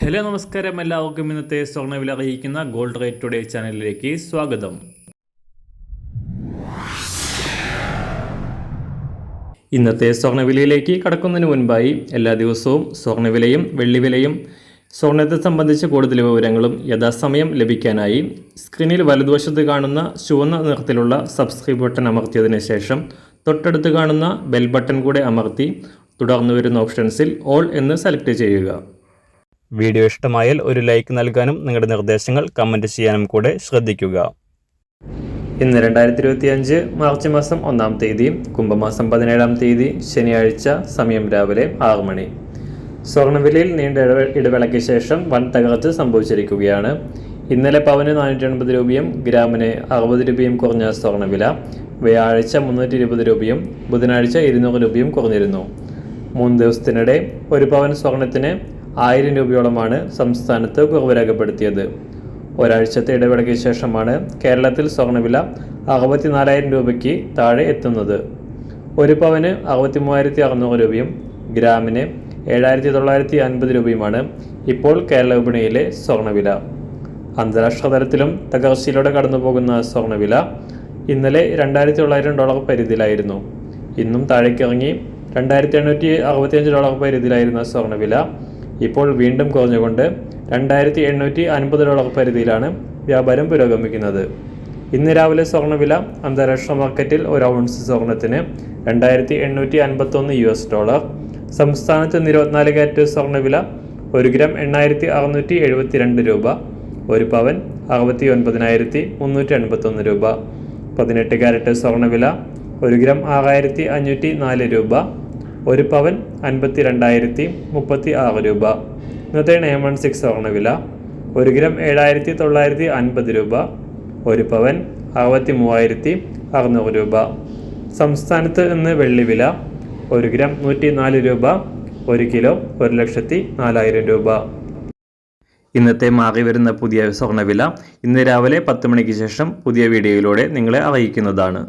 Hello നമസ്കാരം, എല്ലാവർക്കും ഇന്നത്തെ സ്വർണ്ണവില അറിയിക്കുന്ന ഗോൾഡ് റേറ്റ് ടുഡേ ചാനലിലേക്ക് സ്വാഗതം. ഇന്നത്തെ സ്വർണ്ണവിലയിലേക്ക് കടക്കുന്നതിന് മുൻപായി എല്ലാ ദിവസവും സ്വർണ്ണവിലയും വെള്ളിവിലയും സ്വർണ്ണത്തെ സംബന്ധിച്ച കൂടുതൽ വിവരങ്ങളും യഥാസമയം ലഭിക്കാനായി സ്ക്രീനിൽ വലതുവശത്ത് കാണുന്ന ചുവന്ന നിറത്തിലുള്ള സബ്സ്ക്രൈബ് ബട്ടൺ അമർത്തിയതിനു ശേഷം തൊട്ടടുത്ത് കാണുന്ന ബെൽ ബട്ടൺ കൂടെ അമർത്തി തുടർന്ന് വരുന്ന ഓപ്ഷൻസിൽ ഓൾ എന്ന് സെലക്ട് ചെയ്യുക. വീഡിയോ ഇഷ്ടമായാൽ ഒരു ലൈക്ക് നൽകാനും നിങ്ങളുടെ നിർദ്ദേശങ്ങൾ കമൻറ്റ് ചെയ്യാനും കൂടെ ശ്രദ്ധിക്കുക. ഇന്ന് 2025 മാർച്ച് മാസം 1-ാം തീയതി, കുംഭമാസം 17-ാം തീയതി ശനിയാഴ്ച, സമയം രാവിലെ 6 മണി. സ്വർണ്ണവിലയിൽ നീണ്ട ഇടവേളയ്ക്ക് ശേഷം വൻ തകർച്ച സംഭവിച്ചിരിക്കുകയാണ്. ഇന്നലെ പവന് 480 രൂപയും ഗ്രാമിന് 60 രൂപയും കുറഞ്ഞ സ്വർണ്ണവില വ്യാഴാഴ്ച 320 രൂപയും ബുധനാഴ്ച 200 രൂപയും കുറഞ്ഞിരുന്നു. 3 ദിവസത്തിനിടെ ഒരു പവൻ സ്വർണത്തിന് 1000 രൂപയോളമാണ് സംസ്ഥാനത്ത് കുറവ് രേഖപ്പെടുത്തിയത്. ഒരാഴ്ചത്തെ ഇടവേളയ്ക്ക് ശേഷമാണ് കേരളത്തിൽ സ്വർണ്ണവില 64,000 രൂപയ്ക്ക് താഴെ എത്തുന്നത്. ഒരു പവന് 63,600 രൂപയും ഗ്രാമിന് 7,950 രൂപയുമാണ് ഇപ്പോൾ കേരള വിപണിയിലെ സ്വർണ്ണവില. അന്താരാഷ്ട്ര തലത്തിലും തകർച്ചയിലൂടെ കടന്നുപോകുന്ന സ്വർണ്ണവില ഇന്നലെ $2,900 പരിധിയിലായിരുന്നു. ഇന്നും താഴേക്കിറങ്ങി $2,865 പരിധിയിലായിരുന്ന സ്വർണ്ണവില ഇപ്പോൾ വീണ്ടും കുറഞ്ഞുകൊണ്ട് $2,850 പരിധിയിലാണ് വ്യാപാരം പുരോഗമിക്കുന്നത്. ഇന്ന് രാവിലെ സ്വർണ്ണവില അന്താരാഷ്ട്ര മാർക്കറ്റിൽ ഒരു ഔൺസ് സ്വർണത്തിന് $2,851, സംസ്ഥാനത്ത് 24 കാരറ്റ് സ്വർണ്ണവില 1 ഗ്രാം 8,672 രൂപ, ഒരു പവൻ 69,381 രൂപ, 18 കാരറ്റ് സ്വർണ്ണവില 1 ഗ്രാം 6,504 രൂപ, ഒരു പവൻ 52,036 രൂപ. ഇന്നത്തെ 916 സ്വർണ്ണവില 1 ഗ്രാം 7,950 രൂപ, ഒരു പവൻ 63,600 രൂപ. സംസ്ഥാനത്ത് ഇന്ന് വെള്ളിവില 1 ഗ്രാം 104 രൂപ, 1 കിലോ 1,04,000 രൂപ. ഇന്നത്തെ മാറി വരുന്ന പുതിയ സ്വർണ്ണവില ഇന്ന് രാവിലെ 10 മണിക്ക് ശേഷം പുതിയ വീഡിയോയിലൂടെ നിങ്ങളെ അറിയിക്കുന്നതാണ്.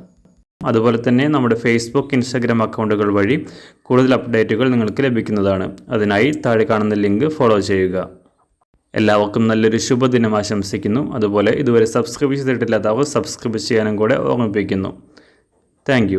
അതുപോലെ തന്നെ നമ്മുടെ ഫേസ്ബുക്ക്, ഇൻസ്റ്റാഗ്രാം അക്കൗണ്ടുകൾ വഴി കൂടുതൽ അപ്ഡേറ്റുകൾ നിങ്ങൾക്ക് ലഭിക്കുന്നതാണ്. അതിനായി താഴെ കാണുന്ന ലിങ്ക് ഫോളോ ചെയ്യുക. എല്ലാവർക്കും നല്ലൊരു ശുഭദിനം ആശംസിക്കുന്നു. അതുപോലെ ഇതുവരെ സബ്സ്ക്രൈബ് ചെയ്തിട്ടില്ലാത്തവർ സബ്സ്ക്രൈബ് ചെയ്യാനും കൂടെ ഓർമ്മിപ്പിക്കുന്നു. താങ്ക്